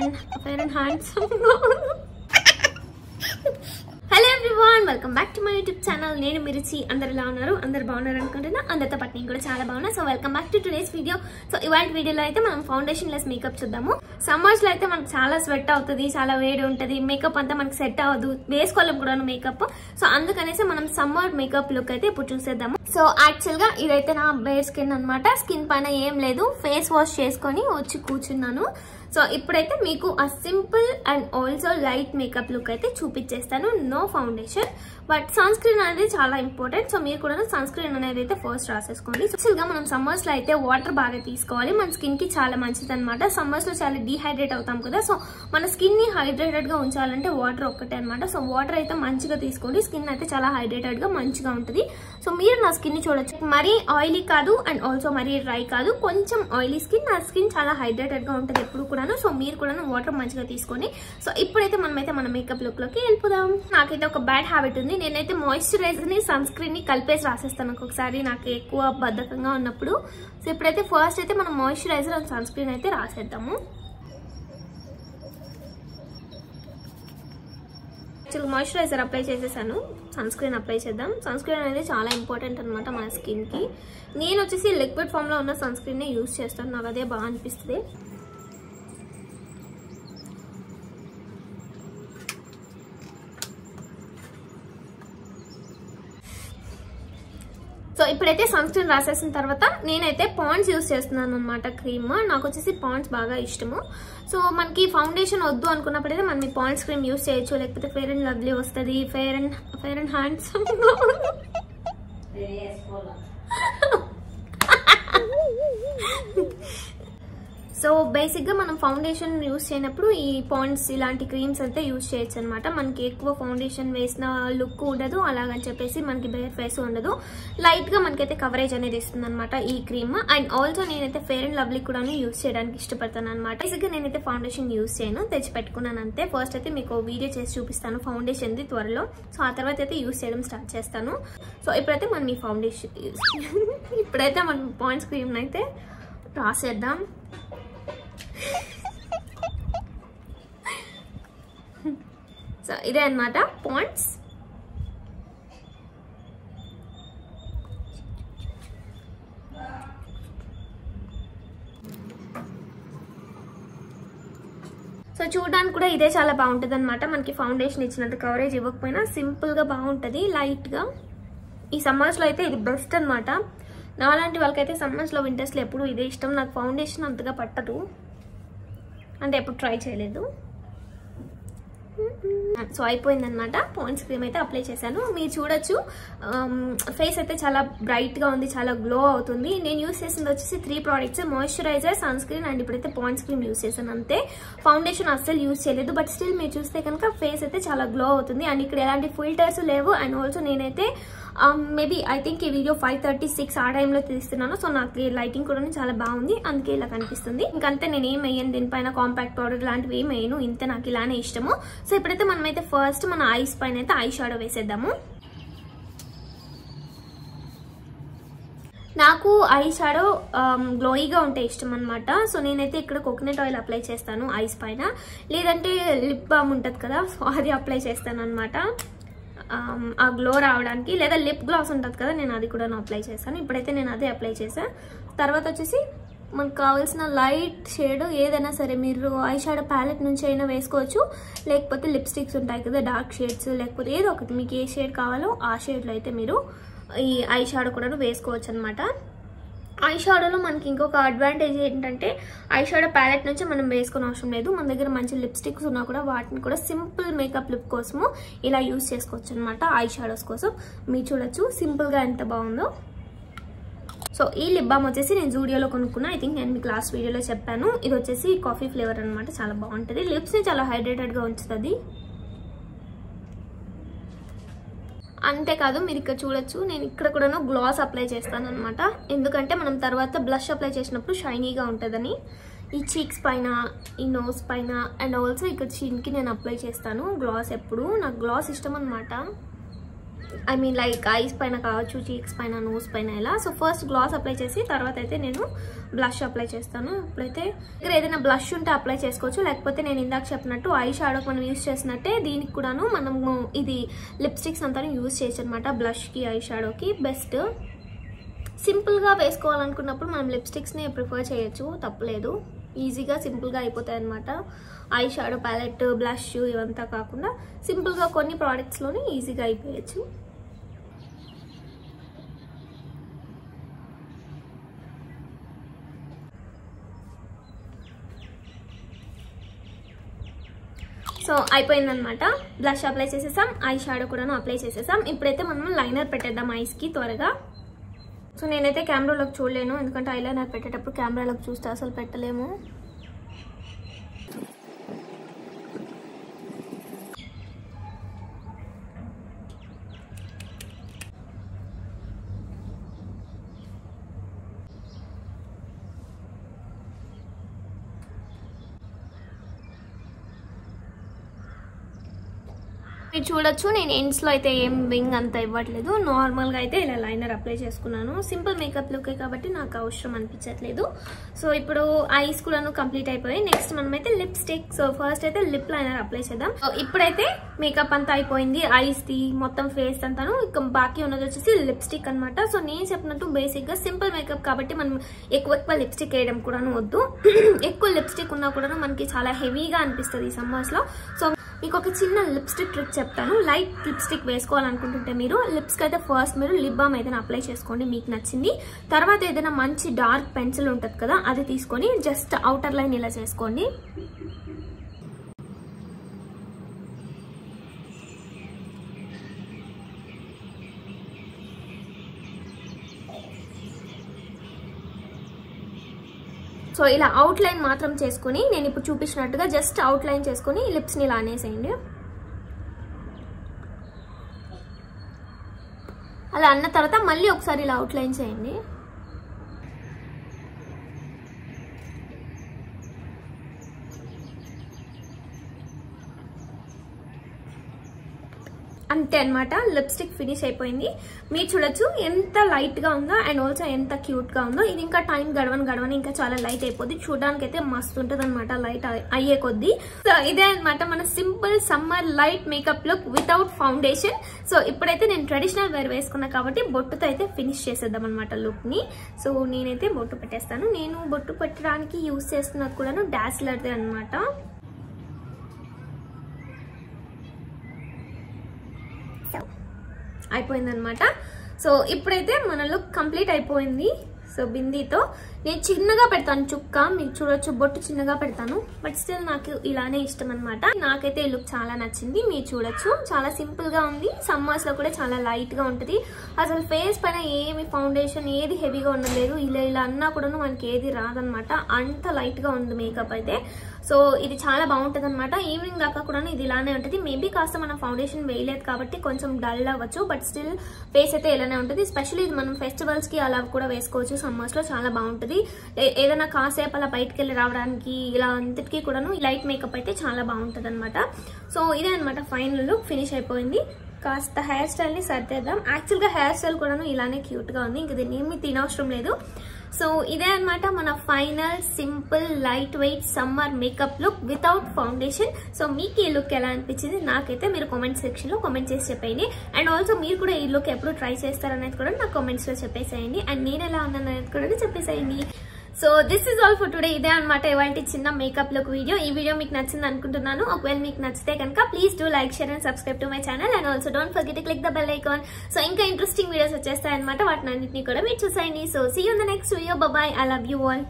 and handsome. Hello everyone, welcome back to my YouTube channel. నేను మిర్చి అందరు ఎలా ఉన్నారు? అందరు బాగున్నారు అనుకుంటున్నా. అందరితో పాటు నేను కూడా చాలా బాగున్నా. So welcome back to today's video. So ఇవాళ వీడియోలో అయితే మనం ఫౌండేషన్ లెస్ మేకప్ చూద్దాము. సమ్మర్స్ లో అయితే మనకు చాలా స్వెట్ అవుతుంది, చాలా వేడి ఉంటుంది, మేకప్ అంతా మనకి సెట్ అవ్వదు, వేసుకోలేం కూడా మేకప్. సో అందుకనేసి మనం సమ్మర్ మేకప్ లుక్ అయితే ఇప్పుడు చూసేద్దాము. సో యాక్చువల్ గా ఇదైతే నా బేర్ స్కిన్ అన్నమాట. స్కిన్ పైన ఏం లేదు, ఫేస్ వాష్ చేసుకొని వచ్చి కూర్చున్నాను. సో ఇప్పుడైతే మీకు ఆ simple and also light makeup look అయితే చూపించేస్తాను. No foundation, but sunscreen అనేది చాలా ఇంపార్టెంట్. సో మీరు కూడా సన్ స్క్రీన్ అనేది అయితే ఫస్ట్ రాసేసుకోండి. యాక్చువల్ గా మనం సమ్మర్స్ లో అయితే వాటర్ బాగా తీసుకోవాలి, మన స్కిన్ కి చాలా మంచిది అనమాట. సమ్మర్స్ లో చాలా డిహైడ్రేట్ అవుతాం కదా, సో మన స్కిన్ ని హైడ్రేటెడ్ గా ఉంచాలంటే వాటర్ ఒక్కటే అనమాట. సో వాటర్ అయితే మంచిగా తీసుకోండి, స్కిన్ అయితే చాలా హైడ్రేటెడ్ గా మంచిగా ఉంటుంది. సో మీరు నా స్కిన్ ని చూడొచ్చు, మరీ ఆయిలీ కాదు అండ్ ఆల్సో మరీ డ్రై కాదు, కొంచెం ఆయిలీ స్కిన్. నా స్కిన్ చాలా హైడ్రేటెడ్ గా ఉంటుంది ఎప్పుడు కూడా. సో మీరు కూడా వాటర్ మంచిగా తీసుకోండి. సో ఇప్పుడైతే మనమైతే మన మేకప్ లుక్ లోకి వెళ్ళిపోదాం. నాకైతే ఒక బ్యాడ్ హ్యాబిట్ ఉంది, నేనైతే మాయిశ్చరైజర్ ని సన్ స్క్రీన్ ని కలిపేసి రాసేస్తాను ఒక్కొక్కసారి నాకు ఎక్కువ బద్ధకంగా ఉన్నప్పుడు. సో ఇప్పుడైతే ఫస్ట్ అయితే మనం మాయిశ్చరైజర్ అండ్ సన్ స్క్రీన్ అయితే రాసేద్దాము. మాయిశ్చరైజర్ అప్లై చేసేసాను, సన్ స్క్రీన్ అప్లై చేద్దాం. సన్ స్క్రీన్ అనేది చాలా ఇంపార్టెంట్ అనమాట మన స్కిన్ కి. నేను వచ్చేసి లిక్విడ్ ఫామ్ లో ఉన్న సన్ స్క్రీన్ నే యూజ్ చేస్తాను, నాకు అదే బాగా అనిపిస్తుంది. సో ఇప్పుడైతే సన్ స్క్రీన్ రాసేసిన తర్వాత నేనైతే పాండ్స్ యూజ్ చేస్తున్నాను అనమాట, క్రీమ్. నాకు వచ్చేసి పాండ్స్ బాగా ఇష్టము. సో మనకి ఫౌండేషన్ వద్దు అనుకున్నప్పుడైతే మనం ఈ పాండ్స్ క్రీమ్ యూజ్ చేయొచ్చు, లేకపోతే ఫెయిర్ అండ్ లవ్లీ వస్తుంది, fair and handsome. So basic గా మనం ఫౌండేషన్ యూజ్ చేయనప్పుడు ఈ పాండ్స్ ఇలాంటి క్రీమ్స్ అయితే యూజ్ చేయొచ్చు అనమాట. మనకి ఎక్కువ ఫౌండేషన్ వేసిన లుక్ ఉండదు, అలాగని చెప్పేసి మనకి బేర్ ఫేస్ ఉండదు, లైట్ గా మనకైతే కవరేజ్ అనేది ఇస్తుంది అనమాట ఈ క్రీమ్. అండ్ ఆల్సో నేనైతే ఫెయిర్ అండ్ లవ్లీ కూడా యూజ్ చేయడానికి ఇష్టపడతాను అనమాట. బేసిక్ గా నేనైతే ఫౌండేషన్ యూజ్ చేయను, తెచ్చి పెట్టుకున్నాను అంతే. ఫస్ట్ అయితే మీకు వీడియో చేసి చూపిస్తాను ఫౌండేషన్ ది త్వరలో. సో ఆ తర్వాత అయితే యూజ్ చేయడం స్టార్ట్ చేస్తాను. సో ఇప్పుడైతే మనం ఈ ఫౌండేషన్ ఇప్పుడైతే మనం పాండ్స్ క్రీమ్ అయితే రాసేద్దాం. సో ఇదే అన్నమాట పాండ్స్. సో చూడడానికి కూడా ఇదే చాలా బాగుంటుంది అనమాట. మనకి ఫౌండేషన్ ఇచ్చినంత కవరేజ్ ఇవ్వకపోయినా సింపుల్ గా బాగుంటుంది, లైట్ గా. ఈ సమ్మర్స్ లో అయితే ఇది బెస్ట్ అనమాట. నాలాంటి వాళ్ళకైతే సమ్మర్స్ లో వింటర్స్ లో ఎప్పుడు ఇదే ఇష్టం. నాకు ఫౌండేషన్ అంతగా పట్టదు, అంటే ఎప్పుడు ట్రై చేయలేదు. సో అయిపోయిందనమాట, పాండ్స్ క్రీమ్ అయితే అప్లై చేశాను. మీరు చూడొచ్చు ఫేస్ అయితే చాలా బ్రైట్ గా ఉంది, చాలా గ్లో అవుతుంది. నేను యూజ్ చేసింది వచ్చేసి 3 products, moisturiser, sunscreen and ఇప్పుడైతే పాండ్స్ క్రీమ్ యూజ్ చేశాను అంతే. ఫౌండేషన్ అస్సలు యూజ్ చేయలేదు, బట్ స్టిల్ మీరు చూస్తే కనుక ఫేస్ అయితే చాలా గ్లో అవుతుంది. అండ్ ఇక్కడ ఎలాంటి ఫిల్టర్స్ లేవు. అండ్ ఆల్సో నేనైతే మేబీ ఐ థింక్ ఈ వీడియో 5:36 ఆ టైంలో తీస్తున్నాను. సో నాకు లైటింగ్ కూడా చాలా బాగుంది, అందుకే ఇలా కనిపిస్తుంది. ఇంకంతే, నేను ఏం వేయను దీనిపైన, కాంపాక్ట్ పౌడర్ లాంటివి ఏం వేయను, ఇంత నాకు ఇలానే ఇష్టము. సో ఇప్పుడైతే మనమైతే ఫస్ట్ మన ఐస్ పైన అయితే ఐ షాడో వేసేద్దాము. నాకు ఐ షాడో గ్లోయిగా ఉంటే ఇష్టం అనమాట. సో నేనైతే ఇక్కడ కోకోనట్ ఆయిల్ అప్లై చేస్తాను ఐస్ పైన, లేదంటే లిప్ బామ్ ఉంటుంది కదా, సో అది అప్లై చేస్తాను అనమాట ఆ గ్లో రావడానికి. లేదా లిప్ గ్లాస్ ఉంటుంది కదా, నేను అది కూడా అప్లై చేస్తాను. ఇప్పుడైతే నేను అదే అప్లై చేశాను. తర్వాత వచ్చేసి మనకు కావాల్సిన లైట్ షేడ్ ఏదైనా సరే మీరు ఐ షాడో ప్యాలెట్ నుంచి అయినా వేసుకోవచ్చు, లేకపోతే లిప్స్టిక్స్ ఉంటాయి కదా డార్క్ షేడ్స్, లేకపోతే ఏదో ఒకటి మీకు ఏ షేడ్ కావాలో ఆ షేడ్లో అయితే మీరు ఈ ఐ షాడో కూడా వేసుకోవచ్చు అనమాట. ఐ షాడోలో మనకి ఇంకొక అడ్వాంటేజ్ ఏంటంటే ఐ షాడో ప్యాలెట్ నుంచి మనం వేసుకునే అవసరం లేదు. మన దగ్గర మంచి లిప్స్టిక్స్ ఉన్నా కూడా వాటిని కూడా సింపుల్ మేకప్ లుక్ కోసము ఇలా యూజ్ చేసుకోవచ్చు అనమాట, ఐ షాడోస్ కోసం. మీరు చూడొచ్చు సింపుల్ గా ఎంత బాగుందో. సో ఈ లిప్ బామ్ వచ్చేసి నేను జూడియోలో కొనుక్కున్నా, ఐ థింక్ నేను మీకు లాస్ట్ వీడియోలో చెప్పాను. ఇది వచ్చేసి కాఫీ ఫ్లేవర్ అనమాట, చాలా బాగుంటుంది, లిప్స్ ని చాలా హైడ్రేటెడ్ గా ఉంచుతుంది. అంతేకాదు మీరు ఇక్కడ చూడొచ్చు, నేను ఇక్కడ కూడా గ్లాస్ అప్లై చేస్తాను అనమాట. ఎందుకంటే మనం తర్వాత బ్లష్ అప్లై చేసినప్పుడు షైనీగా ఉంటుందని. ఈ చీక్స్ పైన, ఈ నోస్ పైన అండ్ ఆల్సో ఇక్కడ చిన్కి నేను అప్లై చేస్తాను గ్లాస్. ఎప్పుడు నాకు గ్లాస్ ఇష్టం అనమాట. ఐ మీన్ లైక్ ఐస్ పైన కావచ్చు, చీక్స్ పైన, నోస్ పైన ఇలా. సో ఫస్ట్ గ్లాస్ అప్లై చేసి తర్వాత అయితే నేను బ్లష్ అప్లై చేస్తాను. ఇప్పుడైతే ఇక్కడ ఏదైనా బ్లష్ ఉంటే అప్లై చేసుకోవచ్చు, లేకపోతే నేను ఇందాక చెప్పినట్టు ఐ షాడోకి మనం యూజ్ చేసినట్టే దీనికి కూడాను మనము ఇది లిప్స్టిక్స్ అంతా యూజ్ చేయొచ్చు అనమాట. బ్లష్కి, ఐ షాడోకి బెస్ట్. సింపుల్గా వేసుకోవాలనుకున్నప్పుడు మనం లిప్స్టిక్స్ని ప్రిఫర్ చేయొచ్చు, తప్పలేదు. ఈజీగా సింపుల్గా అయిపోతాయి అనమాట. ఐ షాడో ప్యాలెట్, బ్లష్ ఇవంతా కాకుండా సింపుల్గా కొన్ని ప్రోడక్ట్స్లోనే ఈజీగా అయిపోయచ్చు. సో అయిపోయిందనమాట. బ్లష్ అప్లై చేసేసాం, ఐ షాడో కూడా అప్లై చేసేసాం. ఇప్పుడైతే మనం లైనర్ పెట్టేద్దాం ఐస్కి త్వరగా. సో నేనైతే కెమెరాలోకి చూడలేను, ఎందుకంటే ఐలైనర్ పెట్టేటప్పుడు కెమెరాలోకి చూస్తే అసలు పెట్టలేము. మీరు చూడొచ్చు నేను ఎండ్స్లో అయితే ఏం వింగ్ అంత ఇవ్వట్లేదు, నార్మల్గా అయితే ఇలా లైనర్ అప్లై చేసుకున్నాను. సింపుల్ మేకప్ లుక్ కాబట్టి నాకు అవసరం అనిపించట్లేదు. సో ఇప్పుడు ఐస్ కూడా కంప్లీట్ అయిపోయాయి. నెక్స్ట్ మనమైతే లిప్స్టిక్. సో ఫస్ట్ అయితే లిప్ లైనర్ అప్లై చేద్దాం. సో ఇప్పుడైతే మేకప్ అంతా అయిపోయింది, ఐస్ది మొత్తం ఫేస్ అంతాను. ఇక బాకీ ఉన్నది వచ్చేసి లిప్స్టిక్ అనమాట. సో నేను చెప్పినట్టు బేసిక్గా సింపుల్ మేకప్ కాబట్టి మనం ఎక్కువ లిప్స్టిక్ వేయడం కూడా వద్దు. ఎక్కువ లిప్స్టిక్ ఉన్నా కూడా మనకి చాలా హెవీగా అనిపిస్తుంది ఈ సమ్మర్స్లో. సో మీకు ఒక చిన్న లిప్స్టిక్ ట్రిక్ చెప్తాను. లైట్ లిప్స్టిక్ వేసుకోవాలనుకుంటుంటే మీరు లిప్స్కి అయితే ఫస్ట్ మీరు లిప్ బామ్ ఏదైనా అప్లై చేసుకోండి మీకు నచ్చింది. తర్వాత ఏదైనా మంచి డార్క్ పెన్సిల్ ఉంటుంది కదా, అది తీసుకొని జస్ట్ అవుటర్ లైన్ ఇలా చేసుకోండి. సో ఇలా అవుట్ లైన్ మాత్రం చేసుకుని నేను ఇప్పుడు చూపించినట్టుగా జస్ట్ అవుట్ లైన్ చేసుకుని లిప్స్ని ఇలా అనేసేయండి. అలా అన్న తర్వాత మళ్ళీ ఒకసారి ఇలా అవుట్ లైన్ చేయండి. అంతే అనమాట, లిప్స్టిక్ ఫినిష్ అయిపోయింది. మీరు చూడొచ్చు ఎంత లైట్ గా ఉందో అండ్ ఆల్సో ఎంత క్యూట్ గా ఉందో. ఇది ఇంకా టైం గడవని ఇంకా చాలా లైట్ అయిపోద్ది. చూడడానికి అయితే మస్తు ఉంటుంది అనమాట లైట్ అయ్యే కొద్దీ. సో ఇదే అనమాట మన simple summer light makeup look without foundation. So ఇప్పుడైతే నేను ట్రెడిషనల్ వేర్ వేసుకున్నా కాబట్టి బొట్టుతో అయితే ఫినిష్ చేసేద్దాం అనమాట లుక్ ని. సో నేనైతే బొట్టు పెట్టేస్తాను. నేను బొట్టు పెట్టడానికి యూజ్ చేస్తున్నది కూడా డాస్లర్దే అనమాట. అయిపోయిందనమాట. సో ఇప్పుడైతే మన లుక్ కంప్లీట్ అయిపోయింది. సో బిందీతో నేను చిన్నగా పెడతాను చుక్క, మీకు చూడొచ్చు బొట్టు చిన్నగా పెడతాను, బట్ స్టిల్ నాకు ఇలానే ఇష్టం అనమాట. నాకైతే ఈ లుక్ చాలా నచ్చింది. మీరు చూడొచ్చు చాలా సింపుల్ గా ఉంది. సమ్మర్స్ లో కూడా చాలా లైట్ గా ఉంటుంది. అసలు ఫేస్ పైన ఏమి ఫౌండేషన్ ఏది హెవీగా ఉండలేదు. ఇలా అన్నా కూడా మనకి ఏది రాదనమాట, అంత లైట్ గా ఉంది మేకప్ అయితే. సో ఇది చాలా బాగుంటుంది అనమాట. ఈవినింగ్ దాకా కూడా ఇది ఇలానే ఉంటుంది. మేబీ కాస్త మనం ఫౌండేషన్ వేయలేదు కాబట్టి కొంచెం డల్ అవ్వచ్చు, బట్ స్టిల్ ఫేస్ అయితే ఇలానే ఉంటుంది. స్పెషల్లీ ఇది మనం ఫెస్టివల్స్ కి అలా కూడా వేసుకోవచ్చు. సమ్మర్స్ లో చాలా బాగుంటుంది. ఏదైనా కాసేపు అలా బయటకు వెళ్ళి రావడానికి ఇలా అంతటికీ కూడా లైట్ మేకప్ అయితే చాలా బాగుంటుంది అనమాట. సో ఇదే అనమాట ఫైనల్ లుక్ ఫినిష్ అయిపోయింది. కాస్త హెయిర్ స్టైల్ ని సర్దేద్దాం. యాక్చువల్ గా హెయిర్ స్టైల్ కూడా ఇలానే క్యూట్ గా ఉంది, ఇంక దీన్ని ఏమి తినవసరం లేదు. సో ఇదే అనమాట మన final simple light weight summer makeup look without foundation. So మీకు ఈ లుక్ ఎలా అనిపించింది నాకైతే మీరు కామెంట్ సెక్షన్ లో కామెంట్ చేసి చెప్పేయండి. అండ్ ఆల్సో మీరు కూడా ఈ లుక్ ఎప్పుడు ట్రై చేస్తారనేది కూడా నాకు కామెంట్స్ లో చెప్పేసేయండి. అండ్ నేను ఎలా ఉన్నాను అనేది కూడా చెప్పేసేయండి. So this is all for today. ఇదే అనమాట ఇవాళ చిన్న మేకప్ లుక్ వీడియో. ఈ వీడియో మీకు నచ్చింది అనుకుంటున్నాను. ఒకవేళ మీకు నచ్చితే కనుక please do like, share and subscribe to my channel. And also don't forget to click the bell icon. So ఇంకా ఇంట్రెస్టింగ్ వీడియోస్ వచ్చేస్తాయి అనమాట, వాటిని అన్నింటినీ కూడా మీరు చూసేయండి. So see you in the next video. Bye, I love you all.